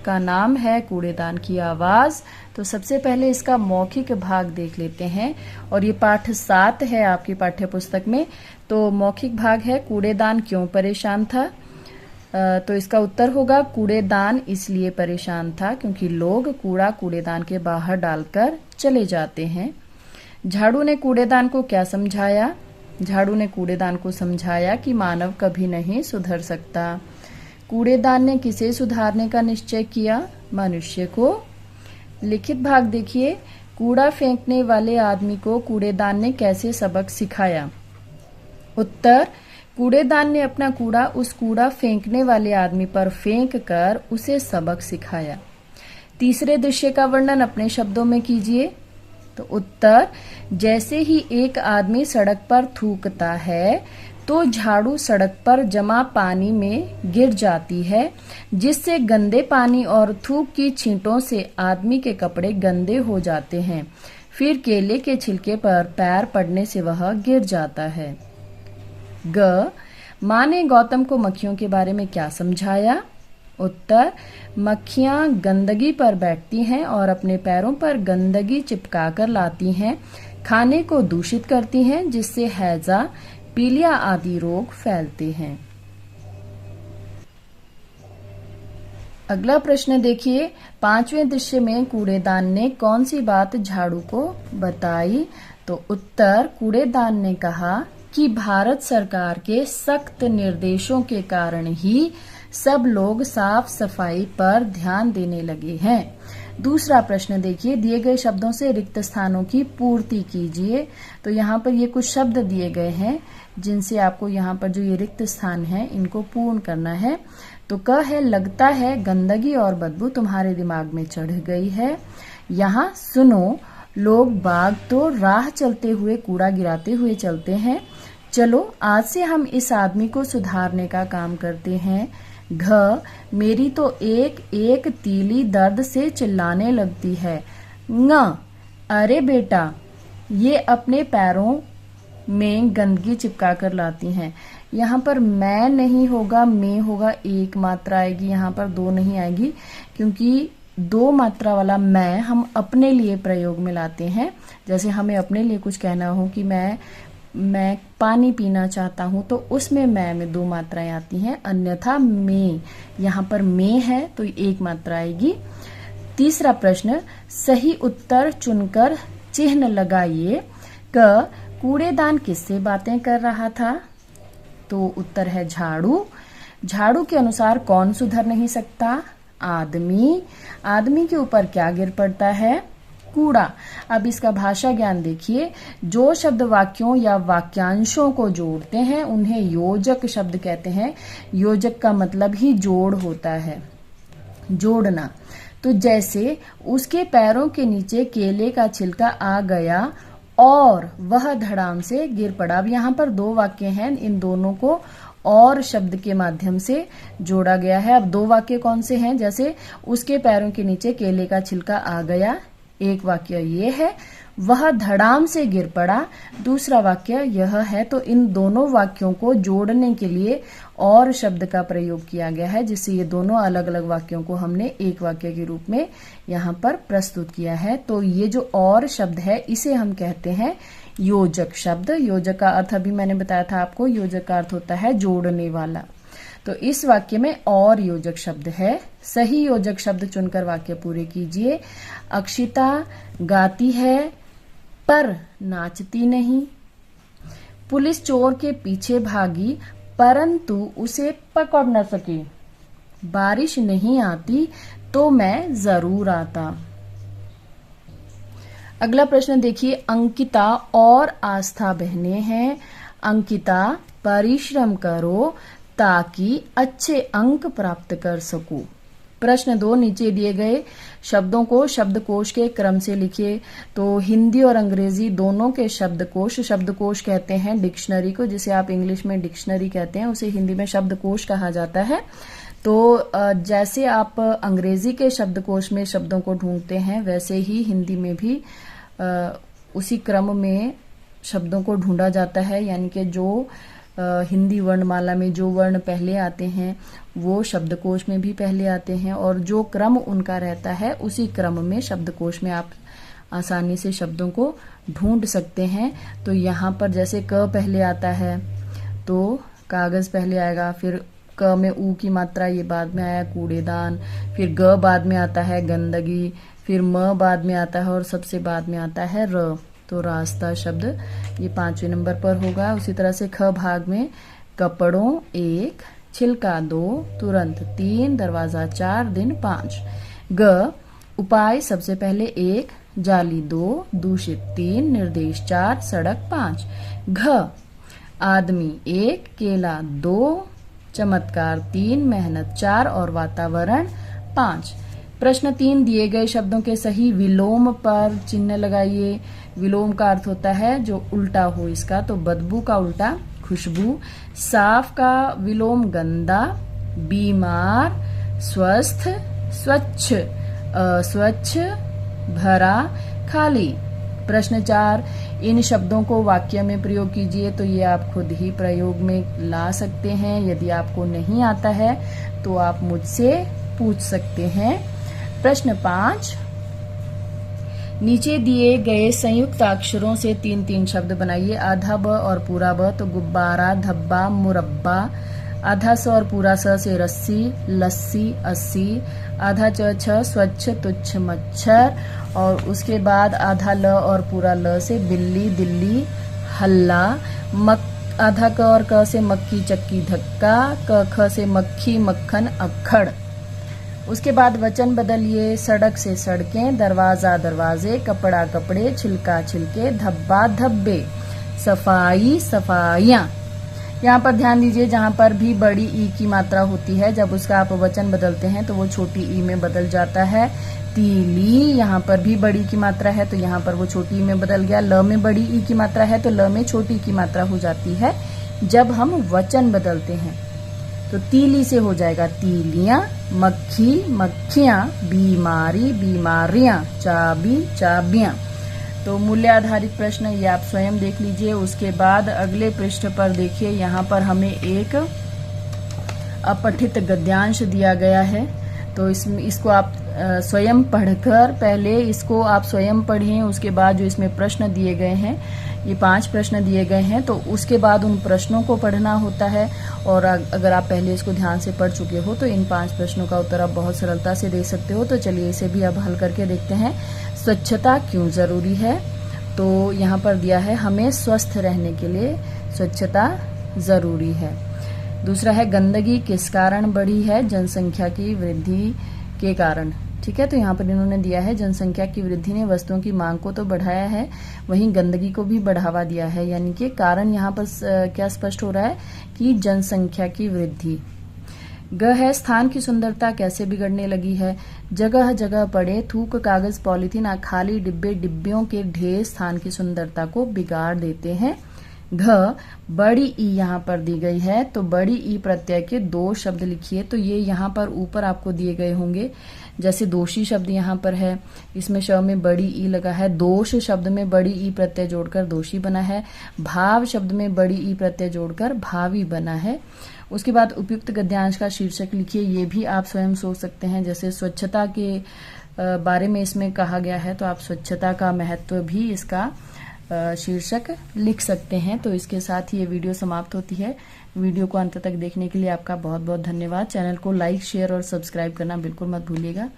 का नाम है कूड़ेदान की आवाज। तो सबसे पहले इसका मौखिक भाग देख लेते हैं और ये पाठ 7 है आपकी पाठ्य पुस्तक में। तो मौखिक भाग है कूड़ेदान क्यों परेशान था। तो इसका उत्तर होगा कूड़ेदान इसलिए परेशान था क्योंकि लोग कूड़ा कूड़ेदान के बाहर डालकर चले जाते हैं। झाड़ू ने कूड़ेदान को क्या समझाया। झाड़ू ने कूड़ेदान को समझाया कि मानव कभी नहीं सुधर सकता। कूड़ेदान ने किसे सुधारने का निश्चय किया। मनुष्य को। लिखित भाग देखिए, कूड़ा फेंकने वाले आदमी को कूड़ेदान ने कैसे सबक सिखाया। उत्तर, कूड़ेदान ने अपना कूड़ा उस कूड़ा फेंकने वाले आदमी पर फेंक कर उसे सबक सिखाया। तीसरे दृश्य का वर्णन अपने शब्दों में कीजिए। तो उत्तर, जैसे ही एक आदमी सड़क पर थूकता है तो झाड़ू सड़क पर जमा पानी में गिर जाती है, जिससे गंदे पानी और थूक की छींटों से आदमी के कपड़े गंदे हो जाते हैं। फिर केले के छिलके पर पैर पड़ने से वह गिर जाता है। ग, माँ ने गौतम को मक्खियों के बारे में क्या समझाया। उत्तर, मक्खियां गंदगी पर बैठती हैं और अपने पैरों पर गंदगी चिपकाकर लाती हैं, खाने को दूषित करती हैं, जिससे हैजा, पीलिया आदि रोग फैलते हैं। अगला प्रश्न देखिए, 5वें दृश्य में कूड़ेदान ने कौन सी बात झाड़ू को बताई। तो उत्तर, कूड़ेदान ने कहा कि भारत सरकार के सख्त निर्देशों के कारण ही सब लोग साफ सफाई पर ध्यान देने लगे हैं। दूसरा प्रश्न देखिए, दिए गए शब्दों से रिक्त स्थानों की पूर्ति कीजिए। तो यहाँ पर ये कुछ शब्द दिए गए हैं जिनसे आपको यहाँ पर जो ये रिक्त स्थान है इनको पूर्ण करना है। तो क है, लगता है गंदगी और बदबू तुम्हारे दिमाग में चढ़ गई है। यहाँ सुनो, लोग बाग तो राह चलते हुए कूड़ा गिराते हुए चलते हैं। चलो आज से हम इस आदमी को सुधारने का काम करते हैं। घ, मेरी तो एक एक तीली दर्द से चिल्लाने लगती है। ङ, अरे बेटा, ये अपने पैरों में गंदगी चिपका कर लाती हैं। यहाँ पर मैं नहीं होगा, में होगा, एक मात्रा आएगी, यहाँ पर दो नहीं आएगी, क्योंकि दो मात्रा वाला मैं हम अपने लिए प्रयोग में लाते हैं। जैसे हमें अपने लिए कुछ कहना हो कि मैं पानी पीना चाहता हूं, तो उसमें मैं में दो मात्राएं आती हैं। अन्यथा में, यहाँ पर में है तो एक मात्रा आएगी। तीसरा प्रश्न, सही उत्तर चुनकर चिन्ह लगाइए। क, कूड़ेदान किससे बातें कर रहा था। तो उत्तर है झाड़ू। झाड़ू के अनुसार कौन सुधर नहीं सकता। आदमी। आदमी के ऊपर क्या गिर पड़ता है। कूड़ा। अब इसका भाषा ज्ञान देखिए, जो शब्द वाक्यों या वाक्यांशों को जोड़ते हैं उन्हें योजक शब्द कहते हैं। योजक का मतलब ही जोड़ होता है, जोड़ना। तो जैसे उसके पैरों के नीचे केले का छिलका आ गया और वह धड़ाम से गिर पड़ा। अब यहाँ पर दो वाक्य हैं, इन दोनों को और शब्द के माध्यम से जोड़ा गया है। अब दो वाक्य कौन से हैं, जैसे उसके पैरों के नीचे केले का छिलका आ गया, एक वाक्य ये है, वह धड़ाम से गिर पड़ा, दूसरा वाक्य यह है। तो इन दोनों वाक्यों को जोड़ने के लिए और शब्द का प्रयोग किया गया है, जिससे ये दोनों अलग अलग वाक्यों को हमने एक वाक्य के रूप में यहाँ पर प्रस्तुत किया है। तो ये जो और शब्द है इसे हम कहते हैं योजक शब्द। योजक का अर्थ अभी मैंने बताया था आपको, योजक का अर्थ होता है जोड़ने वाला। तो इस वाक्य में और योजक शब्द है। सही योजक शब्द चुनकर वाक्य पूरे कीजिए। अक्षिता गाती है पर नाचती नहीं। पुलिस चोर के पीछे भागी परंतु उसे पकड़ न सकी। बारिश नहीं आती तो मैं जरूर आता। अगला प्रश्न देखिए, अंकिता और आस्था बहनें हैं। अंकिता, परिश्रम करो ताकि अच्छे अंक प्राप्त कर सकूं। प्रश्न 2, नीचे दिए गए शब्दों को शब्दकोश के क्रम से लिखिए। तो हिंदी और अंग्रेजी दोनों के शब्दकोश, शब्दकोश कहते हैं डिक्शनरी को, जिसे आप इंग्लिश में डिक्शनरी कहते हैं, उसे हिंदी में शब्दकोश कहा जाता है। तो जैसे आप अंग्रेजी के शब्दकोश में शब्दों को ढूंढते हैं, वैसे ही हिंदी में भी उसी क्रम में शब्दों को ढूंढा जाता है। यानी कि जो हिंदी वर्णमाला में जो वर्ण पहले आते हैं वो शब्दकोश में भी पहले आते हैं, और जो क्रम उनका रहता है उसी क्रम में शब्दकोश में आप आसानी से शब्दों को ढूंढ सकते हैं। तो यहाँ पर जैसे क पहले आता है तो कागज पहले आएगा, फिर क में ऊ की मात्रा ये बाद में आया कूड़ेदान, फिर ग बाद में आता है गंदगी, फिर म बाद में आता है और सबसे बाद में आता है र, तो रास्ता शब्द ये 5वें नंबर पर होगा। उसी तरह से ख भाग में कपड़ों 1, छिलका 2, तुरंत 3, दरवाजा 4, दिन 5। ग उपाय सबसे पहले 1, जाली 2, दूषित 3, निर्देश 4, सड़क 5। घ आदमी 1, केला 2, चमत्कार 3, मेहनत 4 और वातावरण 5। प्रश्न 3, दिए गए शब्दों के सही विलोम पर चिन्ह लगाइए। विलोम का अर्थ होता है जो उल्टा हो इसका, तो बदबू का उल्टा खुशबू, साफ का विलोम गंदा, बीमार स्वस्थ, स्वच्छ अस्वच्छ, भरा खाली। प्रश्न 4, इन शब्दों को वाक्य में प्रयोग कीजिए। तो ये आप खुद ही प्रयोग में ला सकते हैं। यदि आपको नहीं आता है तो आप मुझसे पूछ सकते हैं। प्रश्न 5, नीचे दिए गए संयुक्त अक्षरों से 3-3 शब्द बनाइए। आधा ब और पूरा ब, तो गुब्बारा, धब्बा, मुरब्बा। आधा स और पूरा स से रस्सी, लस्सी, अस्सी। आधा च छ, स्वच्छ, तुच्छ, मच्छर। और उसके बाद आधा ल और पूरा ल से बिल्ली, दिल्ली, हल्ला। आधा क और क से मक्की, चक्की, धक्का। क ख से मक्खी, मक्खन, अक्खड़। उसके बाद वचन बदलिए। सड़क से सड़कें, दरवाजा दरवाजे, कपड़ा कपड़े, छिलका छिलके, धब्बा धब्बे, सफाई सफाइयाँ। यहाँ पर ध्यान दीजिए, जहाँ पर भी बड़ी ई की मात्रा होती है जब उसका आप वचन बदलते हैं तो वो छोटी ई में बदल जाता है। तीली, यहाँ पर भी बड़ी की मात्रा है तो यहाँ पर वो छोटी ई में बदल गया। ल में बड़ी ई की मात्रा है तो ल में छोटी की मात्रा हो जाती है जब हम वचन बदलते हैं। तो तीली से हो जाएगा तीलियां, मक्खी मक्खियां, बीमारी बीमारियां, चाबी चाबियां। तो मूल्य आधारित प्रश्न ये आप स्वयं देख लीजिए। उसके बाद अगले पृष्ठ पर देखिए, यहाँ पर हमें एक अपठित गद्यांश दिया गया है। तो इसको आप स्वयं पढ़कर, पहले इसको आप स्वयं पढ़ें। उसके बाद जो इसमें प्रश्न दिए गए हैं, ये 5 प्रश्न दिए गए हैं, तो उसके बाद उन प्रश्नों को पढ़ना होता है। और अगर आप पहले इसको ध्यान से पढ़ चुके हो तो इन 5 प्रश्नों का उत्तर आप बहुत सरलता से दे सकते हो। तो चलिए इसे भी अब हल करके देखते हैं। स्वच्छता क्यों जरूरी है? तो यहाँ पर दिया है हमें स्वस्थ रहने के लिए स्वच्छता जरूरी है। दूसरा है गंदगी किस कारण बढ़ी है? जनसंख्या की वृद्धि के कारण। ठीक है, तो यहाँ पर इन्होंने दिया है जनसंख्या की वृद्धि ने वस्तुओं की मांग को तो बढ़ाया है, वहीं गंदगी को भी बढ़ावा दिया है। यानी कि कारण यहाँ पर क्या स्पष्ट हो रहा है कि जनसंख्या की वृद्धि। ग है स्थान की सुंदरता कैसे बिगड़ने लगी है? जगह जगह पड़े थूक, कागज, पॉलीथीन, खाली डिब्बे, डिब्बियों के ढेर स्थान की सुंदरता को बिगाड़ देते हैं। घ बड़ी ई यहाँ पर दी गई है, तो बड़ी ई प्रत्यय के 2 शब्द लिखिए। तो ये यहाँ पर ऊपर आपको दिए गए होंगे। जैसे दोषी शब्द यहाँ पर है, इसमें श में बड़ी ई लगा है। दोष शब्द में बड़ी ई प्रत्यय जोड़कर दोषी बना है। भाव शब्द में बड़ी ई प्रत्यय जोड़कर भावी बना है। उसके बाद उपयुक्त गद्यांश का शीर्षक लिखिए। ये भी आप स्वयं सोच सकते हैं। जैसे स्वच्छता के बारे में इसमें कहा गया है, तो आप स्वच्छता का महत्व भी इसका शीर्षक लिख सकते हैं। तो इसके साथ ही ये वीडियो समाप्त होती है। वीडियो को अंत तक देखने के लिए आपका बहुत बहुत धन्यवाद। चैनल को लाइक, शेयर और सब्सक्राइब करना बिल्कुल मत भूलिएगा।